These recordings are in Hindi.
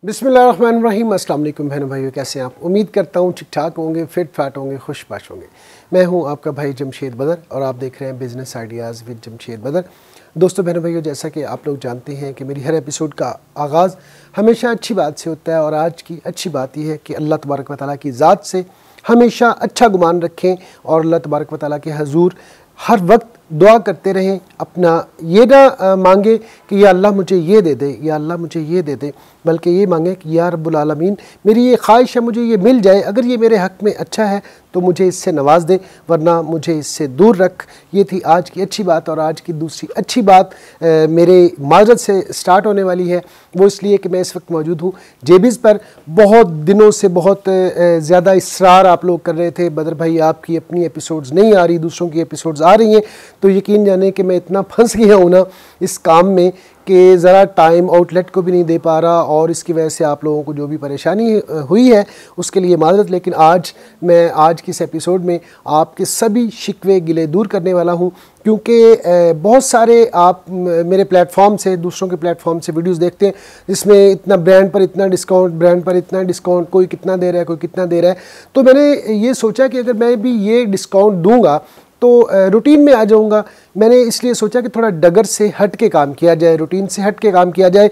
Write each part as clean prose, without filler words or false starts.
बिस्मिल्लाहिर्रहमानिर्रहीम। अस्सलाम वालेकुम बहनों भाइयों, कैसे हैं आप? उम्मीद करता हूँ ठीक ठाक होंगे, फिट फाट होंगे, खुशबाश होंगे। मैं हूँ आपका भाई जमशेद बदर और आप देख रहे हैं बिज़नेस आइडियाज़ विद जमशेद बदर। दोस्तों बहनों भाइयों, जैसा कि आप लोग जानते हैं कि मेरी हर एपिसोड का आगाज़ हमेशा अच्छी बात से होता है और आज की अच्छी बात यह है कि अल्लाह तबारक व तआला की ज़ात से हमेशा अच्छा गुमान रखें और अल्लाह तबारक व तआला के हजूर हर वक्त दुआ करते रहें। अपना ये ना मांगे कि या अल्लाह मुझे ये दे दे, या अल्लाह मुझे ये दे दे, बल्कि ये मांगे कि या रब्बुल आलमीन मेरी ये ख्वाहिश है, मुझे ये मिल जाए, अगर ये मेरे हक़ में अच्छा है तो मुझे इससे नवाज दे, वरना मुझे इससे दूर रख। ये थी आज की अच्छी बात। और आज की दूसरी अच्छी बात मेरे माजरत से स्टार्ट होने वाली है, वो इसलिए कि मैं इस वक्त मौजूद हूँ जेबीज़ पर। बहुत दिनों से बहुत ज़्यादा इसरार आप लोग कर रहे थे, बदर भाई आपकी अपनी एपिसोड्स नहीं आ रही, दूसरों की एपिसोड्स आ रही हैं। तो यकीन जाने कि मैं इतना फंस गया हूँ ना इस काम में कि ज़रा टाइम आउटलेट को भी नहीं दे पा रहा, और इसकी वजह से आप लोगों को जो भी परेशानी हुई है उसके लिए माज़रत। लेकिन मैं आज की इस एपिसोड में आपके सभी शिकवे गिले दूर करने वाला हूं, क्योंकि बहुत सारे आप मेरे प्लेटफॉर्म से, दूसरों के प्लेटफॉर्म से वीडियोस देखते हैं जिसमें इतना ब्रांड पर इतना डिस्काउंट, ब्रांड पर इतना डिस्काउंट, कोई कितना दे रहा है, कोई कितना दे रहा है। तो मैंने ये सोचा कि अगर मैं भी ये डिस्काउंट दूँगा तो रूटीन में आ जाऊंगा। मैंने इसलिए सोचा कि थोड़ा डगर से हट के काम किया जाए, रूटीन से हट के काम किया जाए।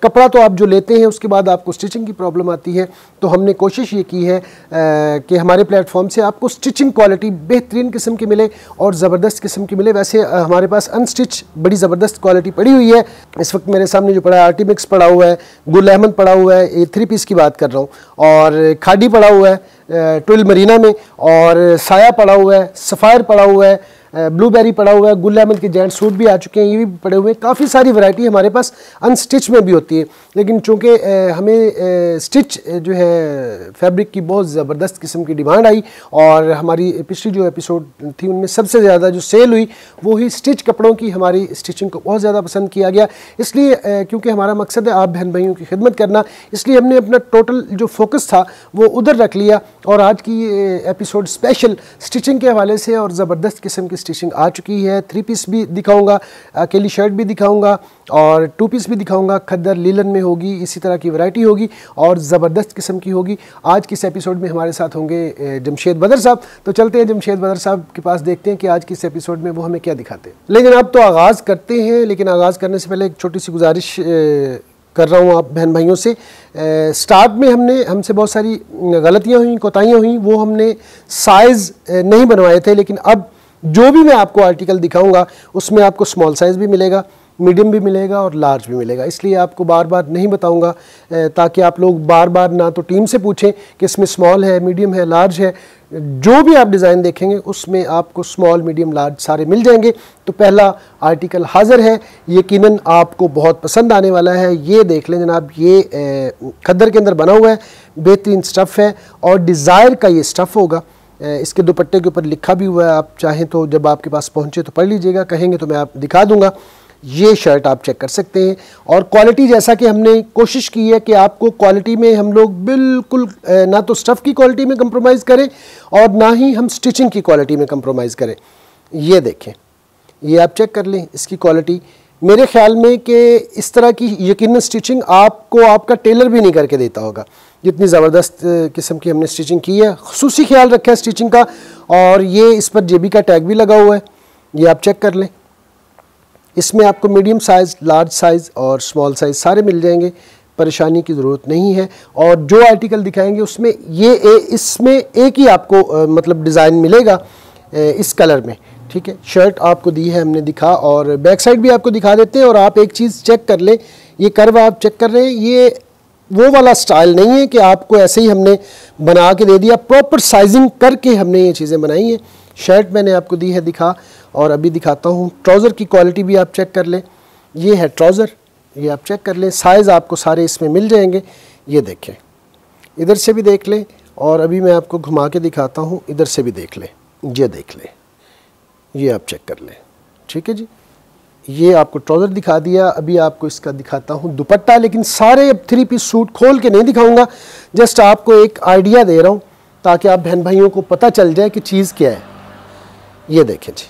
कपड़ा तो आप जो लेते हैं उसके बाद आपको स्टिचिंग की प्रॉब्लम आती है, तो हमने कोशिश ये की है कि हमारे प्लेटफॉर्म से आपको स्टिचिंग क्वालिटी बेहतरीन किस्म की मिले और ज़बरदस्त किस्म की मिले। वैसे हमारे पास अनस्टिच बड़ी ज़बरदस्त क्वालिटी पड़ी हुई है। इस वक्त मेरे सामने जो पड़ा है, आर्टिमिक्स पड़ा हुआ है, गुल अहमद पड़ा हुआ है, ये 3 पीस की बात कर रहा हूँ, और खाडी पड़ा हुआ है ट्विल मरीना में, और साया पड़ा हुआ है, सफ़ायर पड़ा हुआ है, ब्लूबेरी पड़ा हुआ है, गुल अहमद के जेंट सूट भी आ चुके हैं, ये भी पड़े हुए हैं। काफ़ी सारी वैरायटी हमारे पास अनस्टिच में भी होती है, लेकिन चूँकि हमें स्टिच जो है फैब्रिक की बहुत ज़बरदस्त किस्म की डिमांड आई, और हमारी पिछली जो एपिसोड थी उनमें सबसे ज़्यादा जो सेल हुई वो ही स्टिच कपड़ों की, हमारी स्टिचिंग को बहुत ज़्यादा पसंद किया गया। इसलिए क्योंकि हमारा मकसद है आप बहन भाइयों की खिदमत करना, इसलिए हमने अपना टोटल जो फोकस था वो उधर रख लिया। और आज की एपिसोड स्पेशल स्टिचिंग के हवाले से और ज़बरदस्त किस्म की स्टिचिंग आ चुकी है। 3 पीस भी दिखाऊंगा, अकेली शर्ट भी दिखाऊंगा, और 2 पीस भी दिखाऊंगा। खद्दर लीलन में होगी, इसी तरह की वैरायटी होगी और ज़बरदस्त किस्म की होगी। आज की इस एपिसोड में हमारे साथ होंगे जमशेद बदर साहब। तो चलते हैं जमशेद बदर साहब के पास, देखते हैं कि आज की इस एपिसोड में वो हमें क्या दिखाते हैं। लेकिन अब तो आगाज़ करते हैं, लेकिन आगाज़ करने से पहले एक छोटी सी गुजारिश कर रहा हूँ आप बहन भाइयों से। स्टार्ट में हमसे बहुत सारी गलतियाँ हुई, कोताहियाँ हुई, वो हमने साइज़ नहीं बनवाए थे। लेकिन अब जो भी मैं आपको आर्टिकल दिखाऊंगा उसमें आपको स्मॉल साइज़ भी मिलेगा, मीडियम भी मिलेगा और लार्ज भी मिलेगा। इसलिए आपको बार बार नहीं बताऊंगा, ताकि आप लोग बार बार ना तो टीम से पूछें कि इसमें स्मॉल है, मीडियम है, लार्ज है। जो भी आप डिज़ाइन देखेंगे उसमें आपको स्मॉल, मीडियम, लार्ज सारे मिल जाएंगे। तो पहला आर्टिकल हाज़िर है, यकीनन आपको बहुत पसंद आने वाला है। ये देख लें जनाब, ये खद्दर के अंदर बना हुआ है, बेहतरीन स्टफ़ है और डिज़ायर का ये स्टफ़ होगा। इसके दुपट्टे के ऊपर लिखा भी हुआ है, आप चाहें तो जब आपके पास पहुंचे तो पढ़ लीजिएगा, कहेंगे तो मैं आप दिखा दूंगा। ये शर्ट आप चेक कर सकते हैं। और क्वालिटी, जैसा कि हमने कोशिश की है कि आपको क्वालिटी में हम लोग बिल्कुल ना तो स्टफ़ की क्वालिटी में कंप्रोमाइज़ करें और ना ही हम स्टिचिंग की क्वालिटी में कंप्रोमाइज़ करें। ये देखें, ये आप चेक कर लें इसकी क्वालिटी। मेरे ख्याल में कि इस तरह की यकीनन स्टिचिंग आपको आपका टेलर भी नहीं करके देता होगा, जितनी ज़बरदस्त किस्म की हमने स्टिचिंग की है। खुसूसी ख्याल रखा है स्टिचिंग का, और ये इस पर जेबी का टैग भी लगा हुआ है, ये आप चेक कर लें। इसमें आपको मीडियम साइज़, लार्ज साइज़ और स्मॉल साइज़ सारे मिल जाएंगे, परेशानी की ज़रूरत नहीं है। और जो आर्टिकल दिखाएंगे उसमें इसमें एक ही आपको मतलब डिज़ाइन मिलेगा इस कलर में, ठीक है। शर्ट आपको दी है हमने दिखा, और बैक साइड भी आपको दिखा देते हैं। और आप एक चीज़ चेक कर लें, ये कर्व आप चेक कर रहे हैं, ये वो वाला स्टाइल नहीं है कि आपको ऐसे ही हमने बना के दे दिया, प्रॉपर साइजिंग करके हमने ये चीज़ें बनाई हैं। शर्ट मैंने आपको दी है दिखा, और अभी दिखाता हूँ ट्राउज़र की क्वालिटी भी आप चेक कर लें। ये है ट्राउज़र, ये आप चेक कर लें, साइज़ आपको सारे इसमें मिल जाएंगे। ये देखें, इधर से भी देख लें और अभी मैं आपको घुमा के दिखाता हूँ, इधर से भी देख लें, ये देख लें, ये आप चेक कर लें। ठीक है जी, ये आपको ट्राउज़र दिखा दिया। अभी आपको इसका दिखाता हूँ दुपट्टा, लेकिन सारे 3 पीस सूट खोल के नहीं दिखाऊंगा, जस्ट आपको एक आइडिया दे रहा हूँ ताकि आप बहन भाइयों को पता चल जाए कि चीज़ क्या है। ये देखें जी,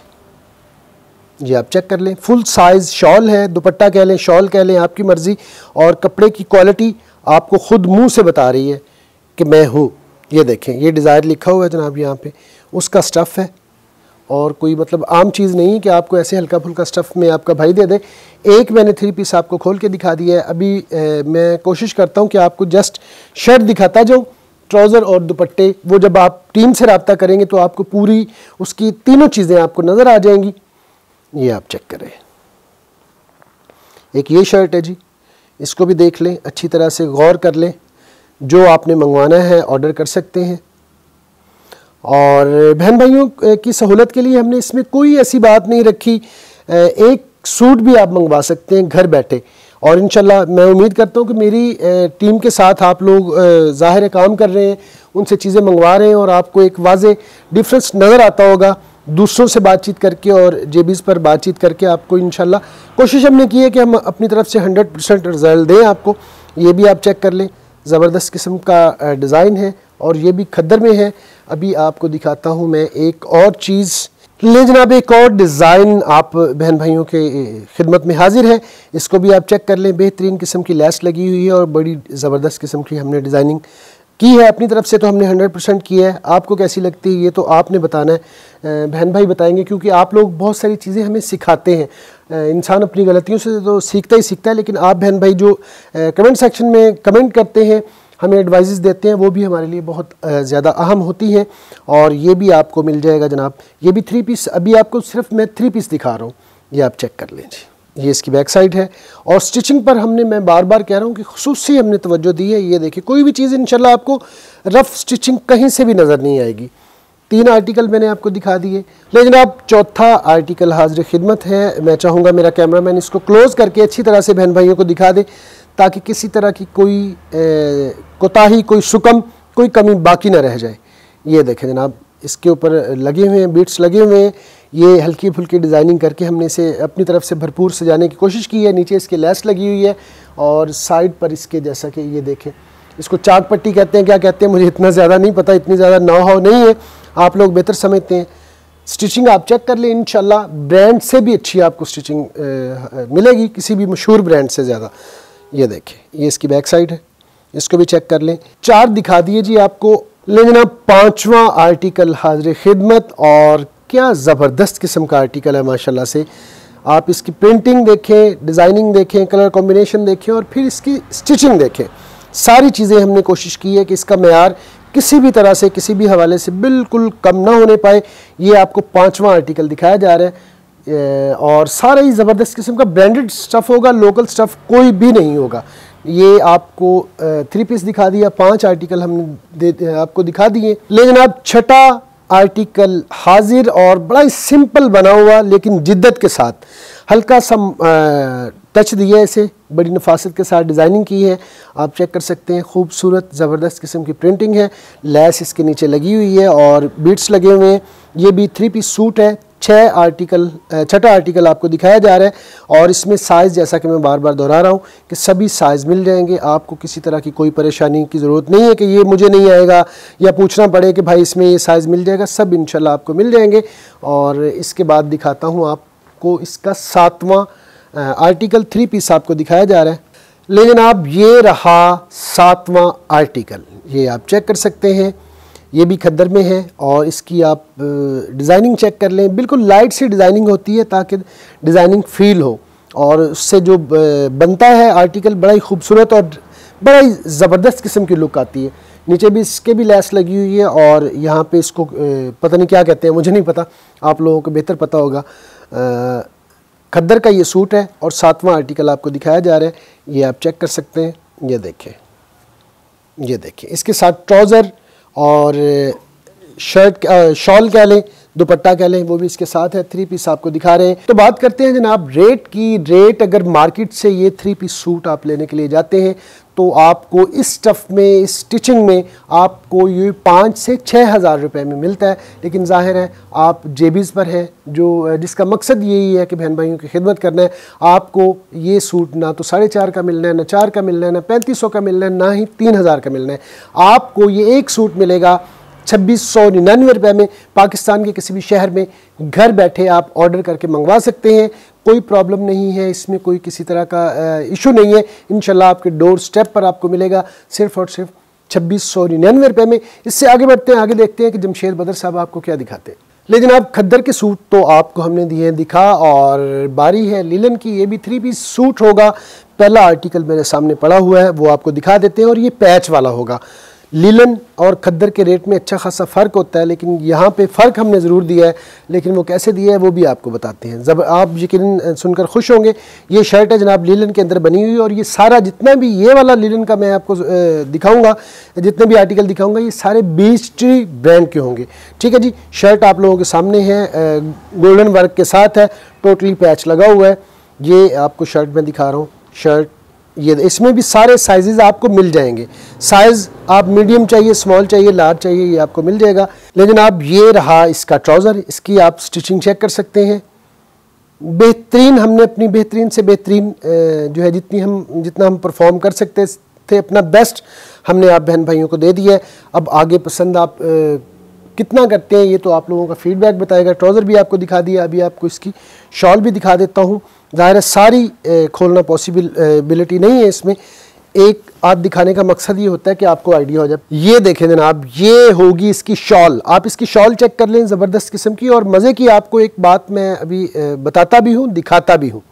ये आप चेक कर लें, फुल साइज़ शॉल है, दुपट्टा कह लें, शॉल कह लें, आपकी मर्ज़ी। और कपड़े की क्वालिटी आपको ख़ुद मुँह से बता रही है कि मैं हूँ। ये देखें, ये डिज़ायर लिखा हुआ है जनाब यहाँ पे, उसका स्टफ़ है और कोई मतलब आम चीज़ नहीं है कि आपको ऐसे हल्का फुल्का स्टफ़ में आपका भाई दे दे। एक मैंने 3 पीस आपको खोल के दिखा दिया है। अभी मैं कोशिश करता हूँ कि आपको जस्ट शर्ट दिखाता जाऊँ, ट्राउज़र और दुपट्टे, वो जब आप टीम से रब्ता करेंगे तो आपको पूरी उसकी तीनों चीज़ें आपको नज़र आ जाएंगी। ये आप चेक करें, एक ये शर्ट है जी, इसको भी देख लें, अच्छी तरह से गौर कर लें। जो आपने मंगवाना है ऑर्डर कर सकते हैं। और बहन भाइयों की सहूलत के लिए हमने इसमें कोई ऐसी बात नहीं रखी, एक सूट भी आप मंगवा सकते हैं घर बैठे। और इंशाल्लाह मैं उम्मीद करता हूँ कि मेरी टीम के साथ आप लोग ज़ाहिर काम कर रहे हैं, उनसे चीज़ें मंगवा रहे हैं और आपको एक वाज़े डिफरेंस नज़र आता होगा दूसरों से बातचीत करके और जेबीज़ पर बातचीत करके। आपको इंशाल्लाह कोशिश हमने की है कि हम अपनी तरफ से 100% रिज़ल्ट दें आपको। ये भी आप चेक कर लें, ज़बरदस्त किस्म का डिज़ाइन है और ये भी खद्दर में है। अभी आपको दिखाता हूँ मैं एक और चीज़। ले जनाब, एक और डिज़ाइन आप बहन भाइयों के खिदमत में हाजिर है, इसको भी आप चेक कर लें। बेहतरीन किस्म की लैस लगी हुई है और बड़ी ज़बरदस्त किस्म की हमने डिज़ाइनिंग की है अपनी तरफ से, तो हमने 100% किया है। आपको कैसी लगती है ये तो आपने बताना है, बहन भाई बताएंगे, क्योंकि आप लोग बहुत सारी चीज़ें हमें सिखाते हैं। इंसान अपनी गलतियों से तो सीखता ही सीखता है, लेकिन आप बहन भाई जो कमेंट सेक्शन में कमेंट करते हैं, हमें एडवाइजेस देते हैं, वो भी हमारे लिए बहुत ज़्यादा अहम होती हैं। और ये भी आपको मिल जाएगा जनाब, ये भी 3 पीस। अभी आपको सिर्फ मैं 3 पीस दिखा रहा हूँ, ये आप चेक कर लें जी। ये इसकी बैक साइड है और स्टिचिंग पर मैं बार बार कह रहा हूँ कि खुसूसी हमने तवज्जो दी है। ये देखिए, कोई भी चीज़ इंशाल्लाह आपको रफ़ स्टिचिंग कहीं से भी नज़र नहीं आएगी। 3 आर्टिकल मैंने आपको दिखा दिए। लेकिन जनाब, चौथा आर्टिकल हाजिर खिदमत है। मैं चाहूँगा मेरा कैमरामैन इसको क्लोज़ करके अच्छी तरह से बहन भाइयों को दिखा दे, ताकि किसी तरह की कोई कोताही, कोई शुकम, कोई कमी बाकी ना रह जाए। ये देखें जनाब, इसके ऊपर लगे हुए हैं, बीट्स लगे हुए हैं। ये हल्की फुल्की डिज़ाइनिंग करके हमने इसे अपनी तरफ से भरपूर सजाने की कोशिश की है। नीचे इसके लैस लगी हुई है और साइड पर इसके, जैसा कि ये देखें, इसको चाक पट्टी कहते हैं, क्या कहते हैं मुझे इतना ज़्यादा नहीं पता, इतनी ज़्यादा नौ हाव नहीं है, आप लोग बेहतर समझते हैं। स्टिचिंग आप चेक कर लें, इंशाल्लाह ब्रांड से भी अच्छी आपको स्टिचिंग मिलेगी, किसी भी मशहूर ब्रांड से ज़्यादा। ये देखें, ये इसकी बैक साइड है, इसको भी चेक कर लें। 4 दिखा दिए जी आपको। लेकिन अब 5वां आर्टिकल हाजिर खिदमत, और क्या ज़बरदस्त किस्म का आर्टिकल है माशाल्लाह से। आप इसकी प्रिंटिंग देखें, डिज़ाइनिंग देखें, कलर कॉम्बिनेशन देखें और फिर इसकी स्टिचिंग देखें। सारी चीज़ें हमने कोशिश की है कि इसका मेयार किसी भी तरह से, किसी भी हवाले से बिल्कुल कम ना होने पाए। ये आपको 5वां आर्टिकल दिखाया जा रहा है और सारा ही ज़बरदस्त किस्म का ब्रांडेड स्टफ़ होगा, लोकल स्टफ़ कोई भी नहीं होगा। ये आपको 3 पीस दिखा दिया, 5 आर्टिकल हमने आपको दिखा दिए। लेकिन अब 6ठा आर्टिकल हाजिर और बड़ा ही सिंपल बना हुआ, लेकिन जिद्दत के साथ हल्का सा टच दिया है, इसे बड़ी नफासत के साथ डिज़ाइनिंग की है। आप चेक कर सकते हैं, खूबसूरत ज़बरदस्त किस्म की प्रिंटिंग है, लैस इसके नीचे लगी हुई है और बीट्स लगे हुए हैं। ये भी 3 पीस सूट है। 6ठा आर्टिकल आपको दिखाया जा रहा है और इसमें साइज़, जैसा कि मैं बार बार दोहरा रहा हूँ कि सभी साइज़ मिल जाएंगे। आपको किसी तरह की कोई परेशानी की ज़रूरत नहीं है कि ये मुझे नहीं आएगा या पूछना पड़े कि भाई इसमें ये साइज़ मिल जाएगा, सब इंशाल्लाह आपको मिल जाएंगे। और इसके बाद दिखाता हूँ आपको इसका 7वां आर्टिकल, 3 पीस आपको दिखाया जा रहा है। लेकिन आप, ये रहा 7वां आर्टिकल, ये आप चेक कर सकते हैं। ये भी खद्दर में है और इसकी आप डिज़ाइनिंग चेक कर लें, बिल्कुल लाइट सी डिज़ाइनिंग होती है ताकि डिज़ाइनिंग फील हो और उससे जो बनता है आर्टिकल बड़ा ही खूबसूरत और बड़ा ही ज़बरदस्त किस्म की लुक आती है। नीचे भी इसके भी लैस लगी हुई है और यहाँ पे इसको पता नहीं क्या कहते हैं, मुझे नहीं पता, आप लोगों को बेहतर पता होगा। खद्दर का ये सूट है और 7वां आर्टिकल आपको दिखाया जा रहा है, ये आप चेक कर सकते हैं। ये देखें, ये देखें, इसके साथ ट्राउज़र और शर्ट, शॉल कह लें, दुपट्टा कह लें वो भी इसके साथ है, 3 पीस आपको दिखा रहे हैं। तो बात करते हैं जनाब रेट की। रेट अगर मार्केट से ये 3 पीस सूट आप लेने के लिए जाते हैं तो आपको इस स्टफ़ में, इस स्टिचिंग में आपको ये 5 से 6 हज़ार रुपये में मिलता है। लेकिन जाहिर है आप जेबीज़ पर हैं, जो जिसका मकसद यही है कि बहन भाइयों की खिदमत करना है। आपको ये सूट ना तो 4.5 का मिलना है, ना 4 का मिलना है, ना 3500 का मिलना है, ना ही 3000 का मिलना है। आपको ये एक सूट मिलेगा 2699 रुपये में। पाकिस्तान के किसी भी शहर में घर बैठे आप ऑर्डर करके मंगवा सकते हैं, कोई प्रॉब्लम नहीं है, इसमें कोई किसी तरह का इशू नहीं है। इंशाल्लाह आपके डोर स्टेप पर आपको मिलेगा सिर्फ़ और सिर्फ 2699 रुपये में। इससे आगे बढ़ते हैं, आगे देखते हैं कि जमशेद बदर साहब आपको क्या दिखाते हैं। लेकिन आप खद्दर के सूट तो आपको हमने दिए हैं दिखा, और बारी है लीलन की। ये भी 3 पीस सूट होगा। पहला आर्टिकल मेरे सामने पड़ा हुआ है, वो आपको दिखा देते हैं, और ये पैच वाला होगा। लीलन और खद्दर के रेट में अच्छा खासा फ़र्क होता है, लेकिन यहाँ पे फ़र्क हमने ज़रूर दिया है, लेकिन वो कैसे दिया है वो भी आपको बताते हैं। जब आप यकीनन सुनकर खुश होंगे। ये शर्ट है जनाब लीलन के अंदर बनी हुई, और ये सारा जितना भी ये वाला लीलन का मैं आपको दिखाऊंगा, जितने भी आर्टिकल दिखाऊंगा, ये सारे बीच ट्री ब्रांड के होंगे। ठीक है जी। शर्ट आप लोगों के सामने है, गोल्डन वर्क के साथ है, टोटली पैच लगा हुआ है। ये आपको शर्ट में दिखा रहा हूँ। शर्ट ये, इसमें भी सारे साइजेस आपको मिल जाएंगे। साइज़ आप मीडियम चाहिए, स्मॉल चाहिए, लार्ज चाहिए, ये आपको मिल जाएगा। लेकिन आप ये रहा इसका ट्राउज़र, इसकी आप स्टिचिंग चेक कर सकते हैं। बेहतरीन, हमने अपनी बेहतरीन से बेहतरीन जो है जितना हम परफॉर्म कर सकते थे, अपना बेस्ट हमने आप बहन भाइयों को दे दिया है। अब आगे पसंद आप कितना करते हैं ये तो आप लोगों का फीडबैक बताएगा। ट्राउज़र भी आपको दिखा दिया, अभी आपको इसकी शॉल भी दिखा देता हूँ। ज़ाहिर है सारी खोलना पॉसिबिलिटी नहीं है इसमें, एक आप दिखाने का मकसद ये होता है कि आपको आइडिया हो जाए। ये देखें जनाब, ये होगी इसकी शॉल। आप इसकी शॉल चेक कर लें, ज़बरदस्त किस्म की। और मज़े की आपको एक बात मैं अभी बताता भी हूँ, दिखाता भी हूँ।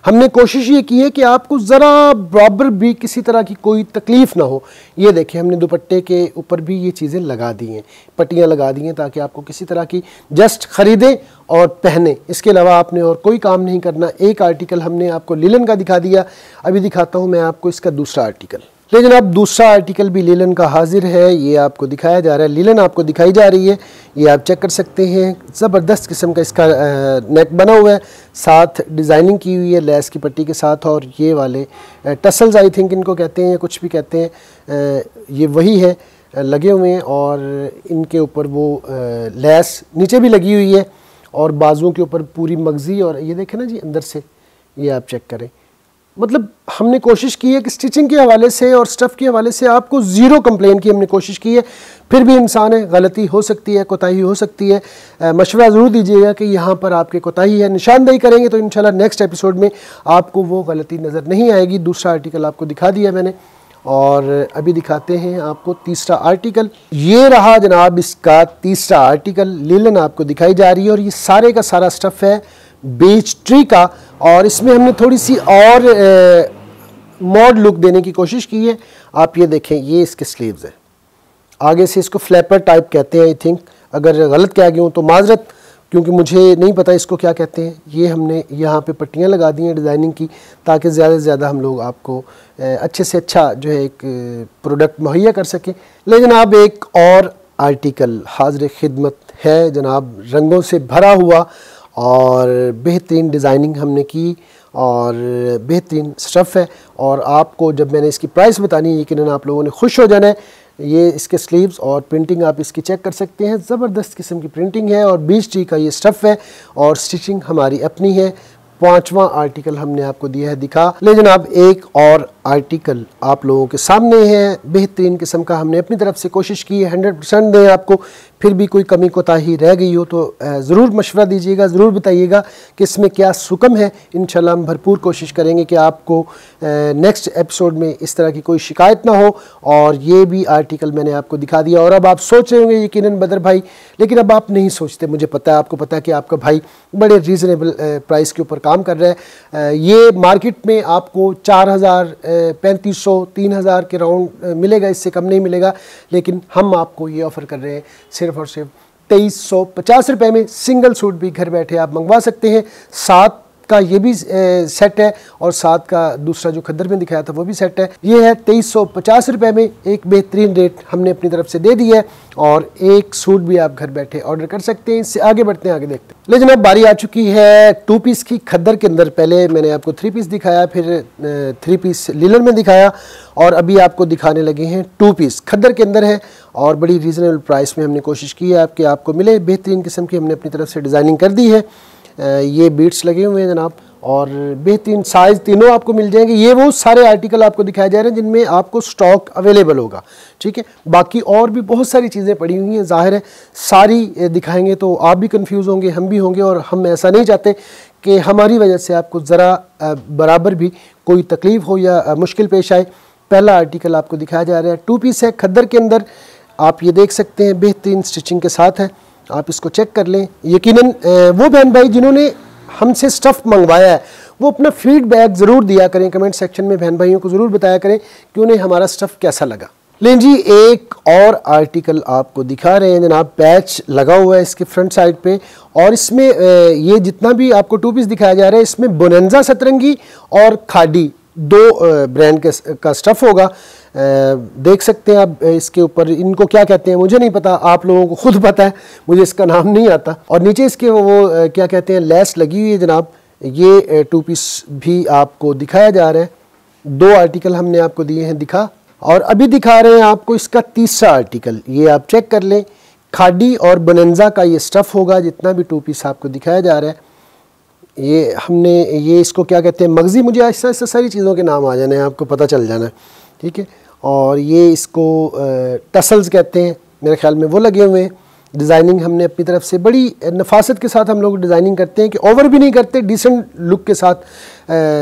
हमने कोशिश ये की है कि आपको ज़रा बराबर भी किसी तरह की कोई तकलीफ़ ना हो। ये देखें, हमने दुपट्टे के ऊपर भी ये चीज़ें लगा दी हैं, पट्टियाँ लगा दी हैं, ताकि आपको किसी तरह की जस्ट ख़रीदें और पहने, इसके अलावा आपने और कोई काम नहीं करना। एक आर्टिकल हमने आपको लीलन का दिखा दिया, अभी दिखाता हूँ मैं आपको इसका दूसरा आर्टिकल। लेकिन अब दूसरा आर्टिकल भी लीलन का हाजिर है, ये आपको दिखाया जा रहा है। लीलन आपको दिखाई जा रही है, ये आप चेक कर सकते हैं। ज़बरदस्त किस्म का इसका नेक बना हुआ है, साथ डिज़ाइनिंग की हुई है लेस की पट्टी के साथ। और ये वाले टसल्स आई थिंक इनको कहते हैं, या कुछ भी कहते हैं, ये वही है लगे हुए हैं। और इनके ऊपर वो लेस नीचे भी लगी हुई है, और बाजुओं के ऊपर पूरी मगज़ी। और ये देखें ना जी अंदर से, ये आप चेक करें। मतलब हमने कोशिश की है कि स्टिचिंग के हवाले से और स्टफ़ के हवाले से आपको ज़ीरो कंप्लेन की हमने कोशिश की है। फिर भी इंसान है, गलती हो सकती है, कोताही हो सकती है। मशवरा ज़रूर दीजिएगा कि यहाँ पर आपके कोताही है। निशानदेही करेंगे तो इंशाल्लाह नेक्स्ट एपिसोड में आपको वो गलती नज़र नहीं आएगी। दूसरा आर्टिकल आपको दिखा दिया मैंने, और अभी दिखाते हैं आपको तीसरा आर्टिकल। ये रहा जनाब इसका तीसरा आर्टिकल। लीलन आपको दिखाई जा रही है, और ये सारे का सारा स्टफ़ है बीच ट्री का। और इसमें हमने थोड़ी सी और मॉड लुक देने की कोशिश की है। आप ये देखें, ये इसके स्लीव्स है, आगे से इसको फ्लैपर टाइप कहते हैं आई थिंक। अगर गलत कह गया हूँ तो माजरत, क्योंकि मुझे नहीं पता इसको क्या कहते हैं। ये हमने यहाँ पे पट्टियाँ लगा दी हैं डिज़ाइनिंग की, ताकि ज़्यादा से ज़्यादा हम लोग आपको अच्छे से अच्छा जो है एक प्रोडक्ट मुहैया कर सकें। लेकिन जनाब एक और आर्टिकल हाज़िर खिदमत है जनाब, रंगों से भरा हुआ, और बेहतरीन डिज़ाइनिंग हमने की, और बेहतरीन स्टफ़ है। और आपको जब मैंने इसकी प्राइस बतानी है, यकीनन आप लोगों ने खुश हो जाना है। ये इसके स्लीव्स और प्रिंटिंग आप इसकी चेक कर सकते हैं, ज़बरदस्त किस्म की प्रिंटिंग है, और बीच टी का ये स्टफ़ है, और स्टिचिंग हमारी अपनी है। पांचवा आर्टिकल हमने आपको दिया है दिखा। ले जनाब एक और आर्टिकल आप लोगों के सामने है, बेहतरीन किस्म का हमने अपनी तरफ से कोशिश की है 100% दें आपको। फिर भी कोई कमी कोताही रह गई हो तो ज़रूर मशवरा दीजिएगा, ज़रूर बताइएगा कि इसमें क्या सुकम है। इंशाल्लाह हम भरपूर कोशिश करेंगे कि आपको नेक्स्ट एपिसोड में इस तरह की कोई शिकायत ना हो। और ये भी आर्टिकल मैंने आपको दिखा दिया। और अब आप सोच रहे होंगे यकीनन बदर भाई, लेकिन अब आप नहीं सोचते, मुझे पता है, आपको पता है कि आपका भाई बड़े रीज़नेबल प्राइस के ऊपर काम कर रहा है। ये मार्केट में आपको 4000, 3500, 3000 के राउंड मिलेगा, इससे कम नहीं मिलेगा। लेकिन हम आपको ये ऑफ़र कर रहे हैं सिर्फ और सिर्फ 2350 रुपये में। सिंगल सूट भी घर बैठे आप मंगवा सकते हैं, साथ का ये भी सेट है और 7 का दूसरा जो खद्दर में दिखाया था वो भी सेट है। ये है 2350 रुपये में, एक बेहतरीन रेट हमने अपनी तरफ से दे दी है और एक सूट भी आप घर बैठे ऑर्डर कर सकते हैं। इससे आगे बढ़ते हैं, आगे देखते हैं। लेकिन अब बारी आ चुकी है 2 पीस की खद्दर के अंदर। पहले मैंने आपको 3 पीस दिखाया, फिर 3 पीस लिनन में दिखाया और अभी आपको दिखाने लगे हैं 2 पीस खद्दर के अंदर है और बड़ी रीज़नेबल प्राइस में हमने कोशिश की है कि आपको मिले। बेहतरीन किस्म की हमने अपनी तरफ से डिज़ाइनिंग कर दी है। ये बीट्स लगे हुए हैं जनाब और बेहतरीन साइज़ तीनों आपको मिल जाएंगे। ये वो सारे आर्टिकल आपको दिखाए जा रहे हैं जिनमें आपको स्टॉक अवेलेबल होगा, ठीक है। बाकी और भी बहुत सारी चीज़ें पड़ी हुई हैं, ज़ाहिर है सारी दिखाएंगे तो आप भी कंफ्यूज होंगे, हम भी होंगे, और हम ऐसा नहीं चाहते कि हमारी वजह से आपको ज़रा बराबर भी कोई तकलीफ़ हो या मुश्किल पेश आए। पहला आर्टिकल आपको दिखाया जा रहा है 2 पीस है खद्दर के अंदर। आप ये देख सकते हैं बेहतरीन स्टिचिंग के साथ है, आप इसको चेक कर लें। यकीनन वो बहन भाई जिन्होंने हमसे स्टफ़ मंगवाया है वो अपना फीडबैक ज़रूर दिया करें, कमेंट सेक्शन में बहन भाइयों को ज़रूर बताया करें कि उन्हें हमारा स्टफ़ कैसा लगा। लें जी, एक और आर्टिकल आपको दिखा रहे हैं जनाब। पैच लगा हुआ है इसके फ्रंट साइड पे और इसमें ये जितना भी आपको 2 पीस दिखाया जा रहा है इसमें बोनंजा सतरंगी और खादी 2 ब्रांड का स्टफ़ होगा। देख सकते हैं आप इसके ऊपर, इनको क्या कहते हैं मुझे नहीं पता, आप लोगों को खुद पता है, मुझे इसका नाम नहीं आता। और नीचे इसके वो क्या कहते हैं लेस लगी हुई है जनाब। ये 2 पीस भी आपको दिखाया जा रहा है। 2 आर्टिकल हमने आपको दिए हैं दिखा, और अभी दिखा रहे हैं आपको इसका तीसरा आर्टिकल। ये आप चेक कर लें, खादी और बोनंजा का ये स्टफ़ होगा जितना भी 2 पीस आपको दिखाया जा रहा है। ये हमने ये इसको क्या कहते हैं मगज़ी, मुझे ऐसा ऐसा सारी चीज़ों के नाम आ जाने हैं, आपको पता चल जाना है, ठीक है। और ये इसको टसल्स कहते हैं, मेरे ख्याल में वो लगे हुए हैं। डिज़ाइनिंग हमने अपनी तरफ से बड़ी नफासत के साथ हम लोग डिज़ाइनिंग करते हैं कि ओवर भी नहीं करते, डिसेंट लुक के साथ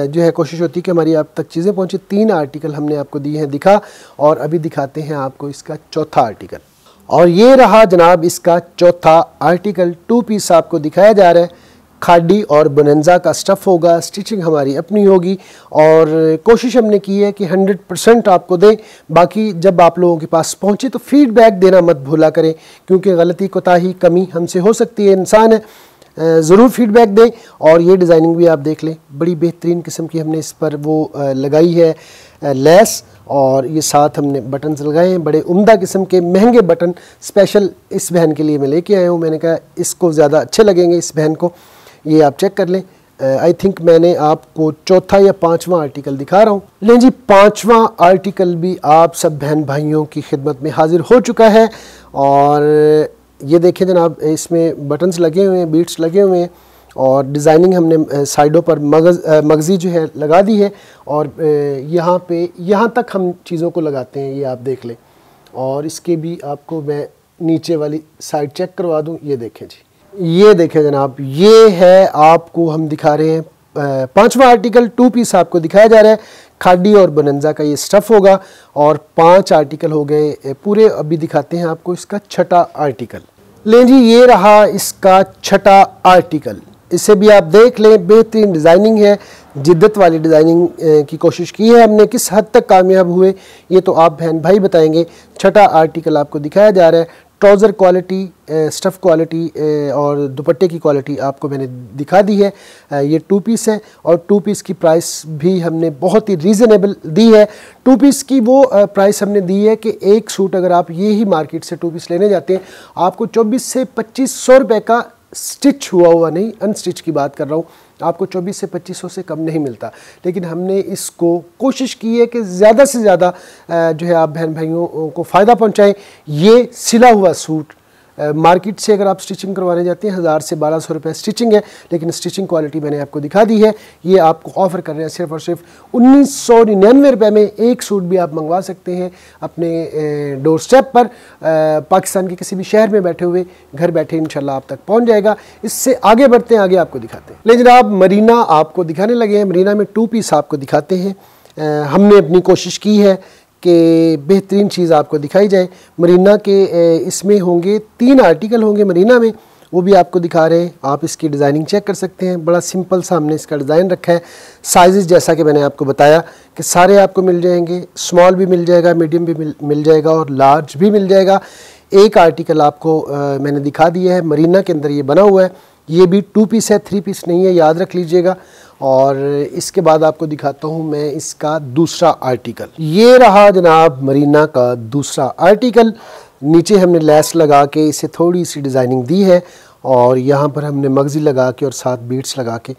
जो है कोशिश होती है कि हमारी आप तक चीज़ें पहुँचे। 3 आर्टिकल हमने आपको दिए हैं दिखा, और अभी दिखाते हैं आपको इसका चौथा आर्टिकल। और ये रहा जनाब इसका चौथा आर्टिकल। 2 पीस आपको दिखाया जा रहा है, खादी और बोनंजा का स्टफ़ होगा, स्टिचिंग हमारी अपनी होगी और कोशिश हमने की है कि 100% आपको दें। बाकी जब आप लोगों के पास पहुँचे तो फीडबैक देना मत भूला करें, क्योंकि गलती कोताही कमी हमसे हो सकती है, इंसान है, ज़रूर फीडबैक दें। और ये डिज़ाइनिंग भी आप देख लें, बड़ी बेहतरीन किस्म की हमने इस पर वो लगाई है लेस, और ये साथ हमने बटन्स लगाए हैं, बड़े उम्दा किस्म के महंगे बटन स्पेशल इस बहन के लिए मैं लेके आया हूँ। मैंने कहा इसको ज़्यादा अच्छे लगेंगे इस बहन को। ये आप चेक कर लें। आई थिंक मैंने आपको चौथा या 5वां आर्टिकल दिखा रहा हूँ। लें जी, 5वां आर्टिकल भी आप सब बहन भाइयों की खिदमत में हाजिर हो चुका है। और ये देखें जनाब, इसमें बटन्स लगे हुए हैं, बीट्स लगे हुए हैं, और डिज़ाइनिंग हमने साइडों पर मगज़ी जो है लगा दी है, और यहाँ पे यहाँ तक हम चीज़ों को लगाते हैं, ये आप देख लें। और इसके भी आपको मैं नीचे वाली साइड चेक करवा दूँ। ये देखें जी, ये देखें जनाब, ये है आपको हम दिखा रहे हैं 5वां आर्टिकल। 2 पीस आपको दिखाया जा रहा है, खादी और बोनंजा का ये स्टफ़ होगा, और 5 आर्टिकल हो गए पूरे। अभी दिखाते हैं आपको इसका छठा आर्टिकल। लें जी, ये रहा इसका छठा आर्टिकल। इसे भी आप देख लें, बेहतरीन डिज़ाइनिंग है, जिद्दत वाली डिज़ाइनिंग की कोशिश की है हमने। किस हद तक कामयाब हुए ये तो आप बहन भाई बताएंगे। छठा आर्टिकल आपको दिखाया जा रहा है। ट्राउज़र क्वालिटी, स्टफ़ क्वालिटी और दुपट्टे की क्वालिटी आपको मैंने दिखा दी है। ये 2 पीस है, और 2 पीस की प्राइस भी हमने बहुत ही रीज़नेबल दी है। 2 पीस की वो प्राइस हमने दी है कि एक सूट अगर आप ये ही मार्केट से 2 पीस लेने जाते हैं, आपको 2400 से 2500 रुपये का स्टिच हुआ नहीं, अनस्टिच की बात कर रहा हूँ, आपको 2400 से 2500 से कम नहीं मिलता। लेकिन हमने इसको कोशिश की है कि ज़्यादा से ज़्यादा जो है आप बहन भाइयों को फ़ायदा पहुँचाएँ। ये सिला हुआ सूट मार्केट से अगर आप स्टिचिंग करवाने जाते हैं 1000 से 1200 रुपये स्टिचिंग है, लेकिन स्टिचिंग क्वालिटी मैंने आपको दिखा दी है। ये आपको ऑफ़र कर रहे हैं सिर्फ़ और सिर्फ 1999 रुपये में एक सूट भी आप मंगवा सकते हैं अपने डोर स्टेप पर। पाकिस्तान के किसी भी शहर में बैठे हुए घर बैठे इंशाल्लाह आप तक पहुंच जाएगा। इससे आगे बढ़ते हैं, आगे आपको दिखाते हैं। लेकिन जनाब, मरीना आपको दिखाने लगे हैं। मरीना में 2 पीस आपको दिखाते हैं। हमने अपनी कोशिश की है कि बेहतरीन चीज़ आपको दिखाई जाए। मरीना के इसमें होंगे 3 आर्टिकल होंगे मरीना में, वो भी आपको दिखा रहे हैं। आप इसकी डिज़ाइनिंग चेक कर सकते हैं, बड़ा सिंपल सा हमने इसका डिज़ाइन रखा है। साइज़ जैसा कि मैंने आपको बताया कि सारे आपको मिल जाएंगे, स्मॉल भी मिल जाएगा, मीडियम भी मिल जाएगा और लार्ज भी मिल जाएगा। एक आर्टिकल आपको मैंने दिखा दिया है, मरीना के अंदर ये बना हुआ है। ये भी 2 पीस है, 3 पीस नहीं है, याद रख लीजिएगा। और इसके बाद आपको दिखाता हूँ मैं इसका दूसरा आर्टिकल। ये रहा जनाब मरीना का दूसरा आर्टिकल। नीचे हमने लेस लगा के इसे थोड़ी सी डिज़ाइनिंग दी है और यहाँ पर हमने मगज़ी लगा के और साथ बीट्स लगा के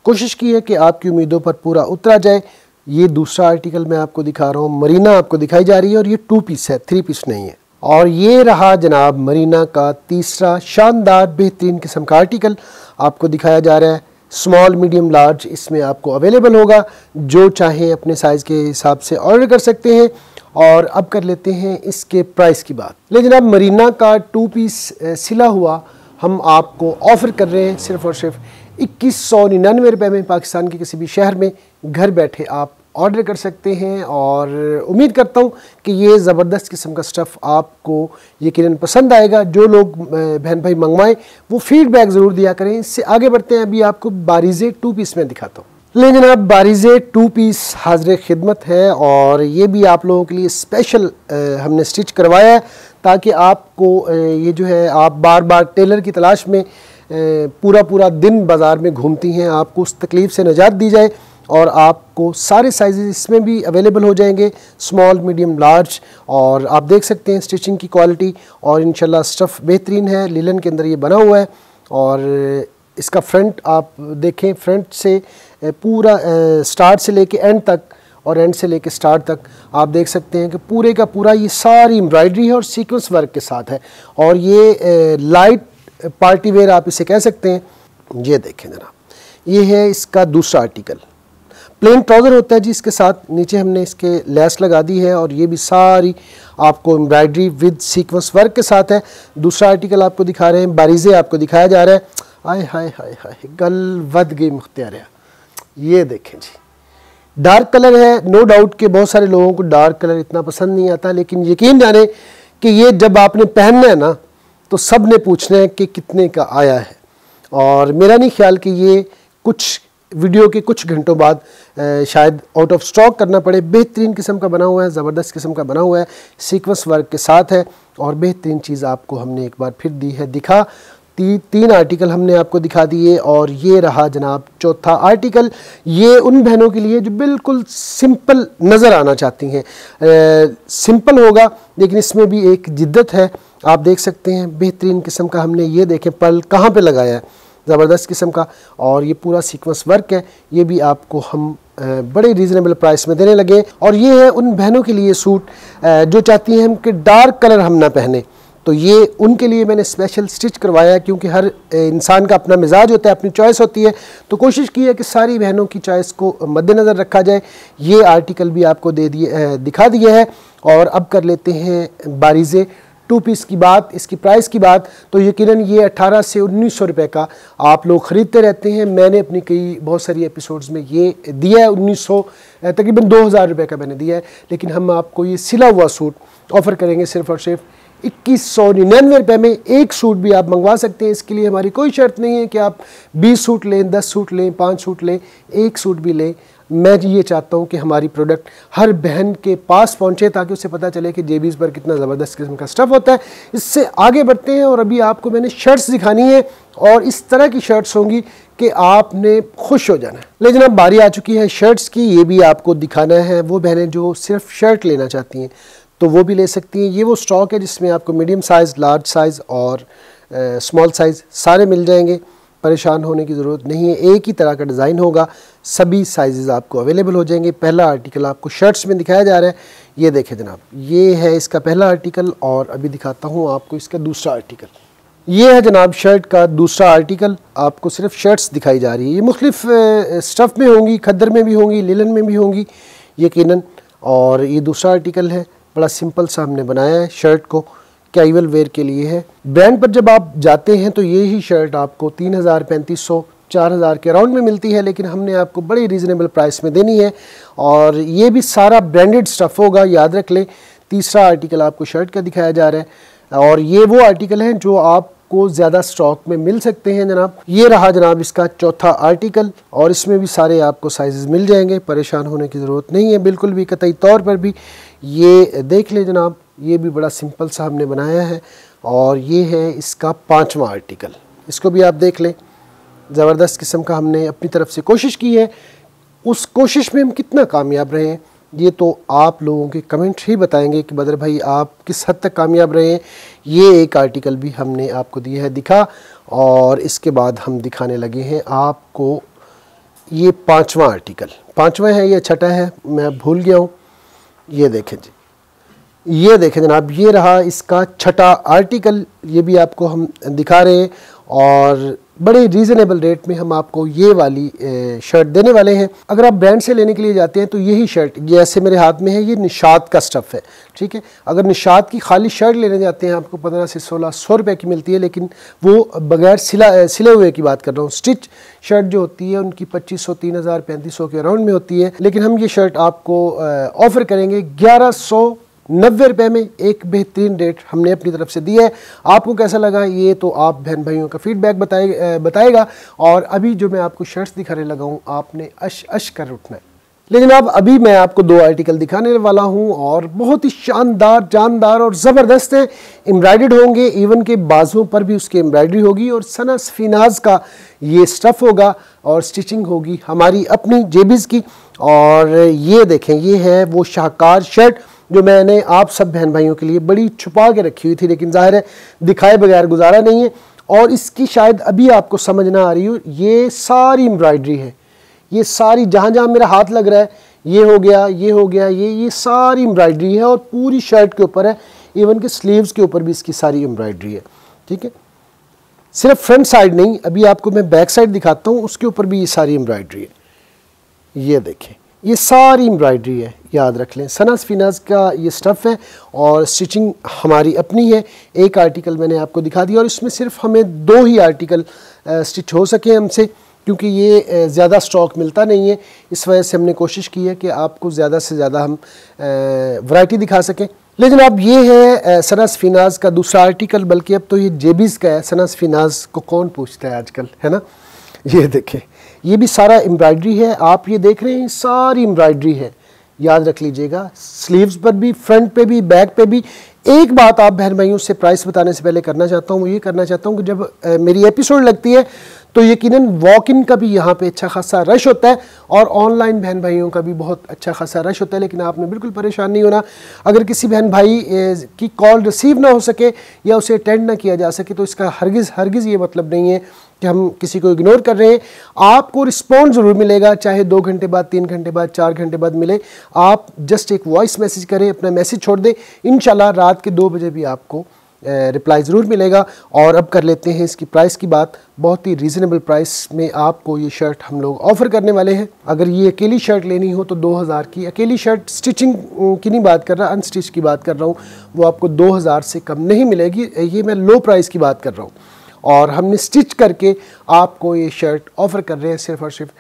कोशिश की है कि आपकी उम्मीदों पर पूरा उतरा जाए। ये दूसरा आर्टिकल मैं आपको दिखा रहा हूँ, मरीना आपको दिखाई जा रही है और ये 2 पीस है, 3 पीस नहीं है। और ये रहा जनाब मरीना का तीसरा शानदार बेहतरीन किस्म का आर्टिकल आपको दिखाया जा रहा है। स्मॉल, मीडियम, लार्ज इसमें आपको अवेलेबल होगा, जो चाहें अपने साइज़ के हिसाब से ऑर्डर कर सकते हैं। और अब कर लेते हैं इसके प्राइस की बात। ले जनाब मरीना का 2 पीस सिला हुआ हम आपको ऑफ़र कर रहे हैं सिर्फ़ और सिर्फ 2199 रुपये में। पाकिस्तान के किसी भी शहर में घर बैठे आप ऑर्डर कर सकते हैं और उम्मीद करता हूँ कि ये ज़बरदस्त किस्म का स्टफ़ आपको यकीनन पसंद आएगा। जो लोग बहन भाई मंगवाएं वो फीडबैक ज़रूर दिया करें। इससे आगे बढ़ते हैं, अभी आपको बारीज़े 2 पीस में दिखाता हूँ। ले जनाब बारीज़े 2 पीस हाज़िर खिदमत है और ये भी आप लोगों के लिए स्पेशल हमने स्टिच करवाया है ताकि आपको ये जो है आप बार बार टेलर की तलाश में पूरा दिन बाज़ार में घूमती हैं, आपको उस तकलीफ़ से निजात दी जाए और आपको सारे साइज़ इसमें भी अवेलेबल हो जाएंगे, स्मॉल, मीडियम, लार्ज। और आप देख सकते हैं स्टिचिंग की क्वालिटी और इंशाल्लाह स्टफ़ बेहतरीन है, लिलन के अंदर ये बना हुआ है। और इसका फ्रंट आप देखें, फ्रंट से पूरा स्टार्ट से लेके एंड तक और एंड से लेके स्टार्ट तक आप देख सकते हैं कि पूरे का पूरा ये सारी एम्ब्रॉयडरी है और सीक्वेंस वर्क के साथ है। और ये लाइट पार्टी वेयर आप इसे कह सकते हैं। ये देखें जनाब, ये है इसका दूसरा आर्टिकल। प्लेन ट्राउज़र होता है जी, इसके साथ नीचे हमने इसके लेस लगा दी है और ये भी सारी आपको एम्ब्रॉयडरी विद सीक्वेंस वर्क के साथ है। दूसरा आर्टिकल आपको दिखा रहे हैं, बारीज़े आपको दिखाया जा रहा है। आय हाय हाय हाय, गल वध गई मुख्तियार। ये देखें जी, डार्क कलर है। नो डाउट कि बहुत सारे लोगों को डार्क कलर इतना पसंद नहीं आता, लेकिन यकीन जाने कि ये जब आपने पहनना है ना तो सब ने पूछना है कि कितने का आया है। और मेरा नहीं ख्याल कि ये कुछ वीडियो के कुछ घंटों बाद शायद आउट ऑफ स्टॉक करना पड़े। बेहतरीन किस्म का बना हुआ है, ज़बरदस्त किस्म का बना हुआ है, सीक्वेंस वर्क के साथ है और बेहतरीन चीज़ आपको हमने एक बार फिर दी है। दिखा 3 आर्टिकल हमने आपको दिखा दिए और ये रहा जनाब चौथा आर्टिकल। ये उन बहनों के लिए जो बिल्कुल सिंपल नज़र आना चाहती हैं। सिंपल होगा लेकिन इसमें भी एक जिद्दत है, आप देख सकते हैं। बेहतरीन किस्म का हमने ये देखें पर्ल कहाँ पे लगाया है, ज़बरदस्त किस्म का। और ये पूरा सीक्वेंस वर्क है, ये भी आपको हम बड़े रीज़नेबल प्राइस में देने लगे। और ये है उन बहनों के लिए सूट जो चाहती हैं हम कि डार्क कलर हम ना पहने, तो ये उनके लिए मैंने स्पेशल स्टिच करवाया है। क्योंकि हर इंसान का अपना मिजाज होता है, अपनी चॉइस होती है, तो कोशिश की है कि सारी बहनों की चॉइस को मद्देनज़र रखा जाए। ये आर्टिकल भी आपको दिखा दिया है। और अब कर लेते हैं बारीज़े 2 पीस की बात, इसकी प्राइस की बात। तो यकीनन ये 1800 से 1900 रुपये का आप लोग ख़रीदते रहते हैं। मैंने अपनी बहुत सारी एपिसोड्स में ये दिया है 1900, तकरीबन 2000 रुपये का मैंने दिया है। लेकिन हम आपको ये सिला हुआ सूट ऑफ़र करेंगे सिर्फ़ और सिर्फ 2199 रुपये में। एक सूट भी आप मंगवा सकते हैं, इसके लिए हमारी कोई शर्त नहीं है कि आप 20 सूट लें, 10 सूट लें, 5 सूट लें, एक सूट भी लें। मैं ये चाहता हूँ कि हमारी प्रोडक्ट हर बहन के पास पहुँचे ताकि उसे पता चले कि जेबीज़ पर कितना ज़बरदस्त किस्म का स्टफ़ होता है। इससे आगे बढ़ते हैं और अभी आपको मैंने शर्ट्स दिखानी है और इस तरह की शर्ट्स होंगी कि आपने खुश हो जाना है। लेकिन अब बारी आ चुकी है शर्ट्स की, ये भी आपको दिखाना है। वो बहनें जो सिर्फ शर्ट लेना चाहती हैं तो वो भी ले सकती हैं। ये वो स्टॉक है जिसमें आपको मीडियम साइज़, लार्ज साइज़ और स्मॉल साइज़ सारे मिल जाएंगे। परेशान होने की ज़रूरत नहीं है, एक ही तरह का डिज़ाइन होगा, सभी साइज़ आपको अवेलेबल हो जाएंगे। पहला आर्टिकल आपको शर्ट्स में दिखाया जा रहा है, ये देखें जनाब, ये है इसका पहला आर्टिकल। और अभी दिखाता हूँ आपको इसका दूसरा आर्टिकल। ये है जनाब शर्ट का दूसरा आर्टिकल। आपको सिर्फ शर्ट्स दिखाई जा रही है। ये मुख्तलिफ स्टफ़ में होंगी, खद्दर में भी होंगी, लिलन में भी होंगी यकीनन। और ये दूसरा आर्टिकल है, बड़ा सिंपल सा हमने बनाया है शर्ट को, कैजुअल वेयर के लिए है। ब्रांड पर जब आप जाते हैं तो ये ही शर्ट आपको 3000, 3500, 4000 के अराउंड में मिलती है, लेकिन हमने आपको बड़ी रीज़नेबल प्राइस में देनी है। और ये भी सारा ब्रांडेड स्टफ़ होगा, याद रख लें। तीसरा आर्टिकल आपको शर्ट का दिखाया जा रहा है और ये वो आर्टिकल हैं जो आपको ज़्यादा स्टॉक में मिल सकते हैं जनाब। ये रहा जनाब इसका चौथा आर्टिकल और इसमें भी सारे आपको साइज़ मिल जाएंगे, परेशान होने की ज़रूरत नहीं है बिल्कुल भी, कतई तौर पर भी। ये देख लें जनाब, ये भी बड़ा सिंपल सा हमने बनाया है और ये है इसका 5वां आर्टिकल। इसको भी आप देख लें, ज़बरदस्त किस्म का हमने अपनी तरफ से कोशिश की है। उस कोशिश में हम कितना कामयाब रहे हैं ये तो आप लोगों के कमेंट ही बताएंगे कि बदर भाई आप किस हद तक कामयाब रहे हैं। ये एक आर्टिकल भी हमने आपको दिया है दिखा, और इसके बाद हम दिखाने लगे हैं आपको ये 5वां आर्टिकल। 5वां है, ये छठा है, मैं भूल गया हूँ। ये देखें जी, ये देखें जनाब, ये रहा इसका छठा आर्टिकल। ये भी आपको हम दिखा रहे हैं और बड़े रीज़नेबल रेट में हम आपको ये वाली शर्ट देने वाले हैं। अगर आप ब्रांड से लेने के लिए जाते हैं तो यही शर्ट जैसे मेरे हाथ में है, ये निशात का स्टफ़ है, ठीक है। अगर निशात की खाली शर्ट लेने जाते हैं आपको 1500 से 1600 रुपये की मिलती है, लेकिन वो बगैर सिले हुए की बात कर रहा हूँ। स्टिच शर्ट जो होती है उनकी 2500, 3000, 3500 के अराउंड में होती है, लेकिन हम ये शर्ट आपको ऑफ़र करेंगे 1190 रुपये में। एक बेहतरीन रेट हमने अपनी तरफ से दिया है। आपको कैसा लगा ये तो आप बहन भाइयों का फीडबैक बताएगा। और अभी जो मैं आपको शर्ट्स दिखाने लगा हूँ आपने अश कर उठना है। लेकिन अब अभी मैं आपको 2 आर्टिकल दिखाने वाला हूँ और बहुत ही शानदार, जानदार और ज़बरदस्त है। एम्ब्रॉयडर्ड होंगे, इवन के बाजुओं पर भी उसकी एम्ब्रॉयडरी होगी और सना सफीनाज का ये स्टफ़ होगा और स्टिचिंग होगी हमारी अपनी जेबीज़ की। और ये देखें, ये है वो शाहकार शर्ट जो मैंने आप सब बहन भाइयों के लिए बड़ी छुपा के रखी हुई थी, लेकिन जाहिर है दिखाए बगैर गुजारा नहीं है। और इसकी शायद अभी आपको समझ ना आ रही हो, ये सारी एम्ब्रॉयडरी है, ये सारी जहाँ जहाँ मेरा हाथ लग रहा है, ये हो गया, ये हो गया, ये सारी एम्ब्रॉयडरी है और पूरी शर्ट के ऊपर है। इवन के स्लीव्स के ऊपर भी इसकी सारी एम्ब्रॉयडरी है, ठीक है। सिर्फ फ्रंट साइड नहीं, अभी आपको मैं बैक साइड दिखाता हूँ, उसके ऊपर भी ये सारी एम्ब्रॉयडरी है। ये देखें, ये सारी एम्ब्रॉयडरी है, याद रख लें। सना सफीनाज का ये स्टफ़ है और स्टिचिंग हमारी अपनी है। एक आर्टिकल मैंने आपको दिखा दिया और इसमें सिर्फ हमें 2 ही आर्टिकल स्टिच हो सके हमसे, क्योंकि ये ज़्यादा स्टॉक मिलता नहीं है। इस वजह से हमने कोशिश की है कि आपको ज़्यादा से ज़्यादा हम वैरायटी दिखा सकें। लेकिन अब ये है सना सफीनाज का दूसरा आर्टिकल, बल्कि अब तो ये जेबीज़ का है। सना सफीनाज को कौन पूछता है आजकल, है ना। ये देखें, ये भी सारा एम्ब्रॉयडरी है। आप ये देख रहे हैं, सारी एम्ब्रॉयडरी है, याद रख लीजिएगा। स्लीव्स पर भी, फ्रंट पे भी, बैक पे भी। एक बात आप बहन भाइयों से प्राइस बताने से पहले करना चाहता हूँ, वो ये करना चाहता हूँ कि जब मेरी एपिसोड लगती है तो यकीनन वॉक इन का भी यहाँ पे अच्छा खासा रश होता है और ऑनलाइन बहन भाइयों का भी बहुत अच्छा खासा रश होता है। लेकिन आपने बिल्कुल परेशान नहीं होना। अगर किसी बहन भाई की कॉल रिसीव ना हो सके या उसे अटेंड ना किया जा सके तो इसका हरगिज़ ये मतलब नहीं है कि हम किसी को इग्नोर कर रहे हैं। आपको रिस्पॉन्स ज़रूर मिलेगा, चाहे 2 घंटे बाद, 3 घंटे बाद, 4 घंटे बाद मिले। आप जस्ट एक वॉइस मैसेज करें, अपना मैसेज छोड़ दें, इंशाल्लाह रात के 2 बजे भी आपको रिप्लाई ज़रूर मिलेगा। और अब कर लेते हैं इसकी प्राइस की बात। बहुत ही रीज़नेबल प्राइस में आपको ये शर्ट हम लोग ऑफ़र करने वाले हैं। अगर ये अकेली शर्ट लेनी हो तो 2000 की अकेली शर्ट, स्टिचिंग की नहीं बात कर रहा, अनस्टिच की बात कर रहा हूँ, वो आपको 2000 से कम नहीं मिलेगी। ये मैं लो प्राइस की बात कर रहा हूँ और हमने स्टिच करके आपको ये शर्ट ऑफ़र कर रहे हैं सिर्फ़ और सिर्फ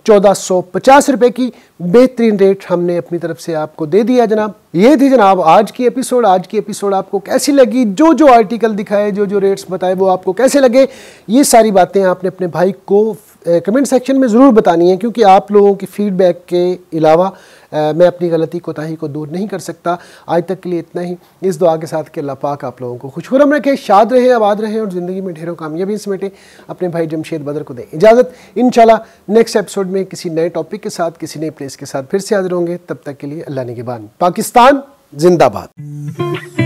1450 रुपये की। बेहतरीन रेट हमने अपनी तरफ से आपको दे दिया जनाब। ये थी जनाब आज की एपिसोड। आज की एपिसोड आपको कैसी लगी? जो आर्टिकल दिखाए, जो रेट्स बताए, वो आपको कैसे लगे? ये सारी बातें आपने अपने भाई को कमेंट सेक्शन में ज़रूर बतानी है, क्योंकि आप लोगों की फ़ीडबैक के अलावा मैं अपनी गलती कोताही को दूर नहीं कर सकता। आज तक के लिए इतना ही, इस दुआ के साथ कि अल्लाह पाक आप लोगों को खुशखुरम रखे, शाद रहे, आबाद रहे और ज़िंदगी में ढेरों कामयाबी समेटे। अपने भाई जमशेद बदर को दें इजाज़त। इंशाल्लाह नेक्स्ट एपिसोड में किसी नए टॉपिक के साथ, किसी नए प्लेस के साथ फिर से हाजिर होंगे। तब तक के लिए अल्लाह निगहबान। पाकिस्तान जिंदाबाद।